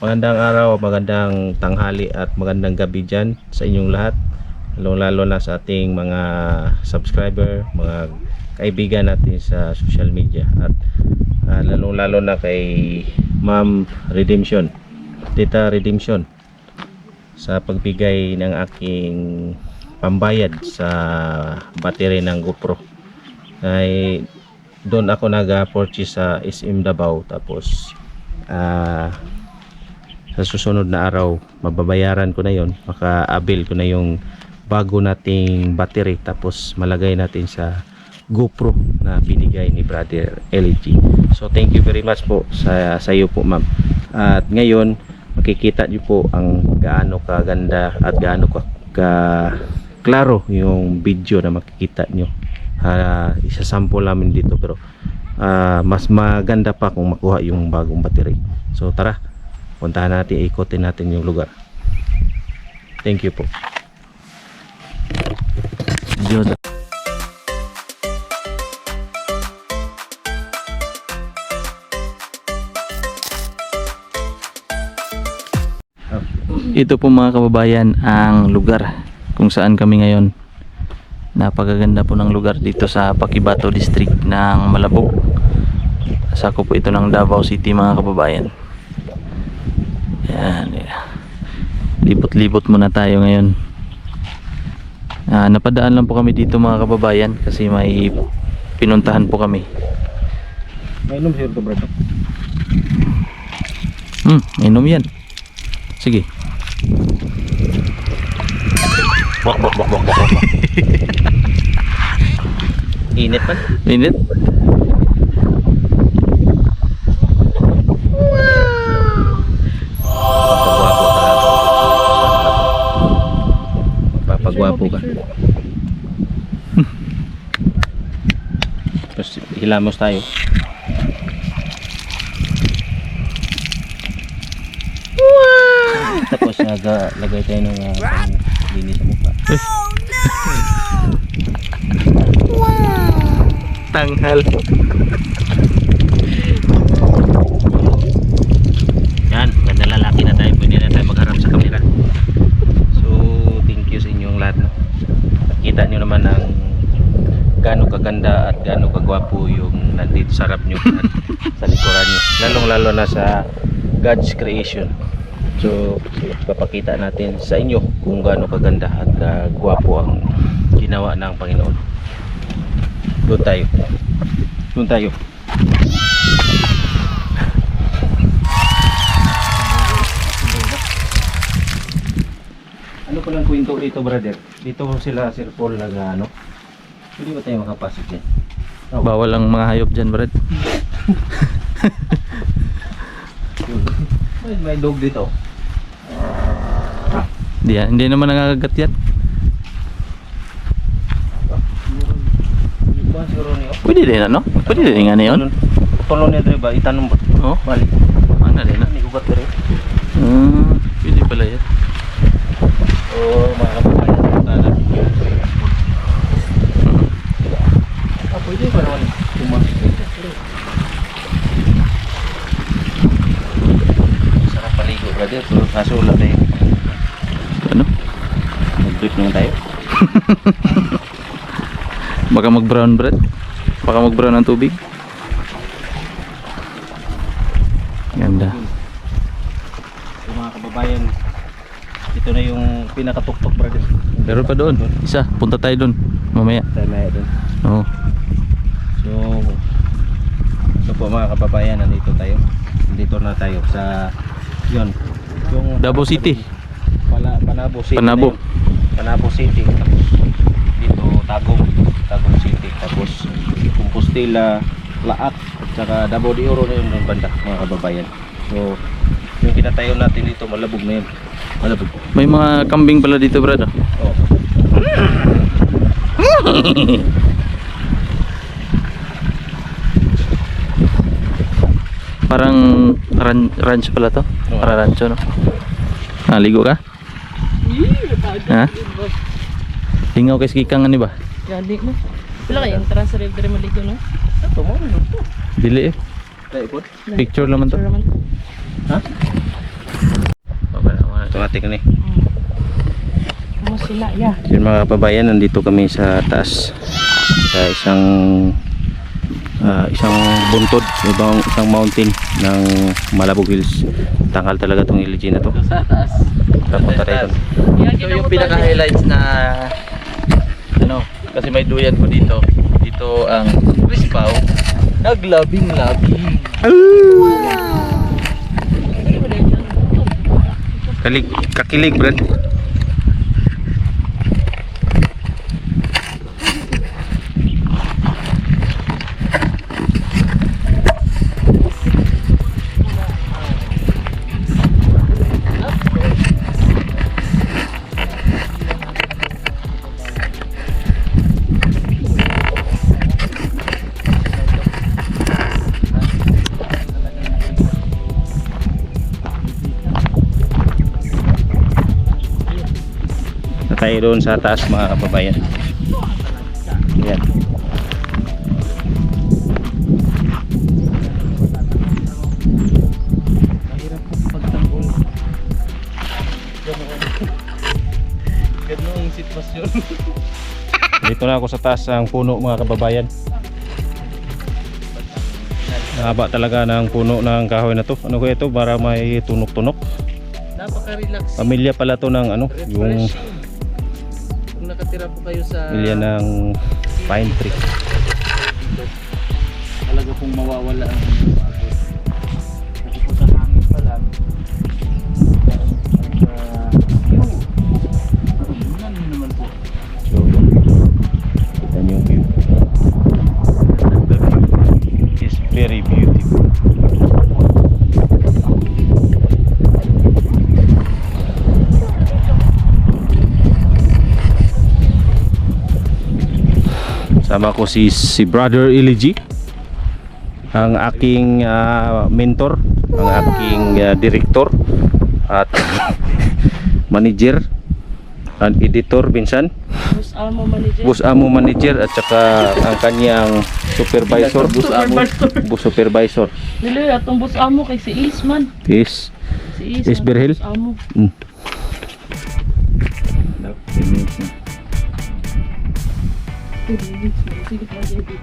Magandang araw, magandang tanghali at magandang gabi dyan sa inyong lahat. Lalo na sa ating mga subscriber, mga kaibigan natin sa social media. At lalo na kay Ma'am Redemption, Tita Redemption, sa pagbigay ng aking pambayad sa battery ng GoPro. Ay doon ako nag-purchase sa SM Davao, tapos sa susunod na araw mababayaran ko na yon, maka-avail ko na yung bago nating battery, tapos malagay natin sa GoPro na binigay ni Brother LG. So thank you very much po sa iyo po, ma'am. At ngayon makikita niyo po ang gaano kaganda at gaano ka klaro yung video na makikita niyo. Isa-sample namin dito, pero mas maganda pa kung makuha yung bagong battery. So tara, puntahan natin, ikotin natin yung lugar. Thank you po. Ito po mga kababayan ang lugar kung saan kami ngayon. Napakaganda po ng lugar dito sa Paquibato District ng Malabog. Sakop po ito ng Davao City mga kababayan. Yan. Libot-libot muna tayo ngayon. Napadaan lang po kami dito mga kababayan kasi may pinuntahan po kami. Mainom sir to, brother. Inom yan. Sige. Bok. Init man. Init. Papagwapo ka. Tapos hilamos tayo. Tapos lagay tayo ng linis sa mukha. Tanghal. Yan, ganda lalaki na tayo. Pwede na tayo magharap sa camera. So, thank you sa inyong lahat. No? Kita nyo naman ang gaano kaganda at gaano kagwapo yung nandito sa harap nyo at sa likuran nyo. Lalong-lalo na sa God's creation. So, papakita natin sa inyo kung gaano kaganda at kagwapo ang ginawa ng Panginoon. Doon tayo. Ano pa lang kwento dito, brother? Dito sila Sir Paul ano? Pwede ba tayo makapasok yan? Bawal ang mga hayop dyan, Brad. May dog dito. Hindi naman nangangagat yan. Pwede din ano? Pwede din nga na yun. Tulong niya ba? Itanong ba? Oh, Balik. ano din na? Hindi ko rin. Pwede pala yan. Mga kababayan, pwede pa naman pumasok dito. Sarap paligo, brother. Pero kaso wala tayo. Ano? Mag-brief naman tayo. Baka mag-brown, Brad. Baka mag-brown ang tubig. Ganda. So, mga kababayan, ito na yung pinakatuktok, brother. Pero pa doon. Isa. Punta tayo doon. Mamaya. Tayo na doon. Oo. So po mga kababayan, nandito tayo. Nandito na tayo sa yun. Yung Davao City. Panabo City. Panabo City. Tapos dito Tagum City. Tapos Compostela, Laak at saka Davao de Oro na yun ng banda, mga kababayan. So yung kinatayo natin dito, Malabog na yun. Malabog. May mga kambing pala dito, Brad. Oh. Parang ranch pala to. Para rancho, no? Ligo ka? Ha? Lingaw kay skikang ani ba? Jadi mo. Pila kay entrance sa river mo dito, no? Ito mo, Dili eh. Tayo po. Picture naman to. Picture naman. Ha? automatic ni. Mo sila ya. Yun mga kababayan, nandito kami sa taas sa isang buntod, isang mountain ng Malabog Hills. Tangkal talaga tong LG na to. Sa taas. Papunta tayo doon. Ito yung pinaka-highlights na ano, kasi may duyan ko dito. Dito ang Wispaw. Naglabing-labing. Kakilig, Brad. Tayo doon sa taas mga kababayan. Yan. Ganong sitwasyon. Dito na ako sa taas ng puno mga kababayan. Haba talaga ng puno ng kahoy na to. Ano ko ito? Para may tunok-tunok. Napaka-relax. Pamilya pala to ng ano, yung Kung nakatira po kayo sa pamilya ng pine tree. dito, talaga pong mawawala ang inyong pagod. Kasi po sa hangin pa lang, ano naman po. So, kita niyo yung view. The view is very beautiful. Sama ko si Brother Eligi, ang aking mentor, ang aking director at manager and editor minsan, Bus Amo manager. Bus Amo manager at saka ang kanyang supervisor, Bus supervisor. Dili atong Bus Amo kay si Isman. Is Si Is Berhel? Bus Amo. Sige pa edit.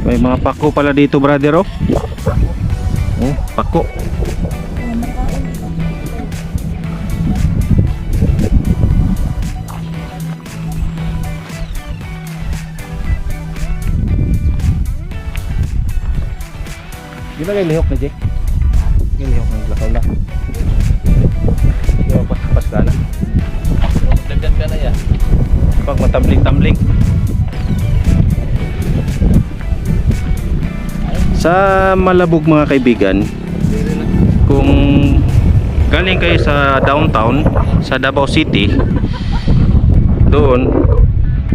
May mga pako pala dito, brother, oh. Oh, pako. Gila kayo lihok na, Jay. Gila lihok na lakaw na. Gila pas ka na. Dagdag ka na yan. Pag matambling-tambling. Sa Malabog mga kaibigan, kung galing kayo sa downtown, sa Davao City, doon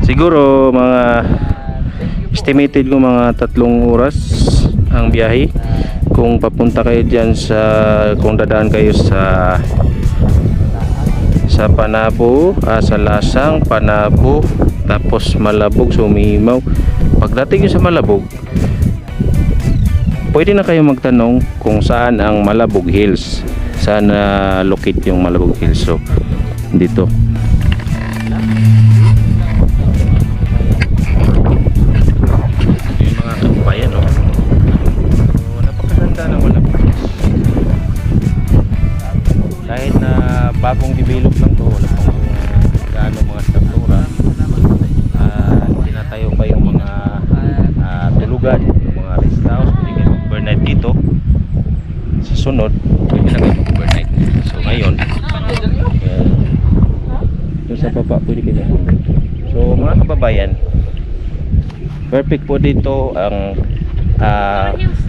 siguro mga estimated ko mga 3 oras ang biyahe. Kung papunta kayo dyan sa, kung dadaan kayo sa Panabo, sa Lasang, Panabo, tapos Malabog, Sumimaw. Pagdating nyo sa Malabog, pwede na kayo magtanong kung saan ang Malabog Hills, saan locate yung Malabog Hills. So dito yung mga kabayan, oh. So, napakaganda ng Malabog Hills. Kahit na bagong develop lang to, wala pang gaano mga struktura, tinatayo pa yung mga tulugan, yung mga rest house. Pwede kayo mag-overnight dito. Sa sunod, pwede na kayo mag-overnight. So ngayon, doon sa baba pwede kayo mag-overnight. So mga kababayan, perfect po dito ang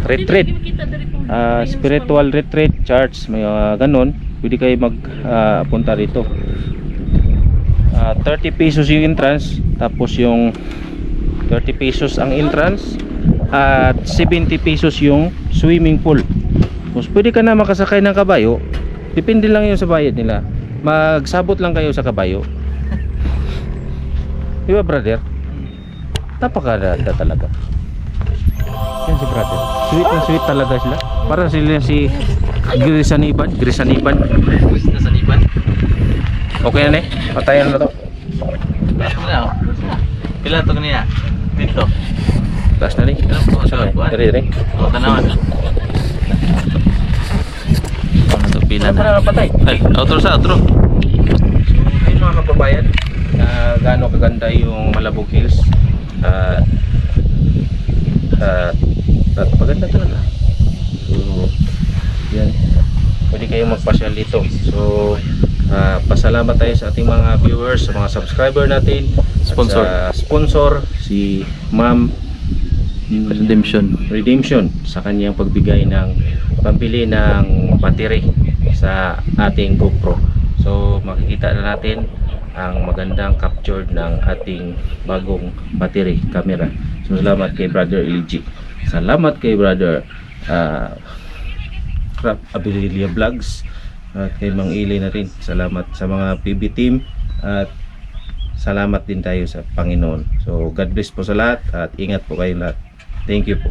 retreat, spiritual retreat, church, may ganun. Pwede kayo magpunta rito. 30 pesos yung entrance, tapos yung 30 pesos ang entrance at 70 pesos yung swimming pool. Tapos pwede ka na makasakay ng kabayo, depende lang yun sa bayad nila. Magsabot lang kayo sa kabayo. Di ba, brother? Napakaganda talaga. Yan si brother, sweet na sweet talaga sila. Para sila si Grisaniban. Okay na patayan na to. Pila to niya? Dito. Last na Dire. Tanawan. Ano to pila na? Patay. Ay, outro. So, ayun mga kababayan, gaano kaganda yung Malabog Hills. At maganda talaga. So, yan. Pwede kayong magpasyal dito. So, pasalamat tayo sa ating mga viewers, sa mga subscriber natin, Sponsor. at sa sponsor si Ma'am Redemption sa kanyang pagbigay ng pambili ng battery sa ating GoPro. So makikita na natin ang magandang capture ng ating bagong battery camera. So salamat kay Brother LG. Salamat kay Brother Abililia Vlogs at kay Mang Ili na rin. Salamat sa mga PB team at salamat din tayo sa Panginoon. So God bless po sa lahat at ingat po kayo lahat. Thank you po.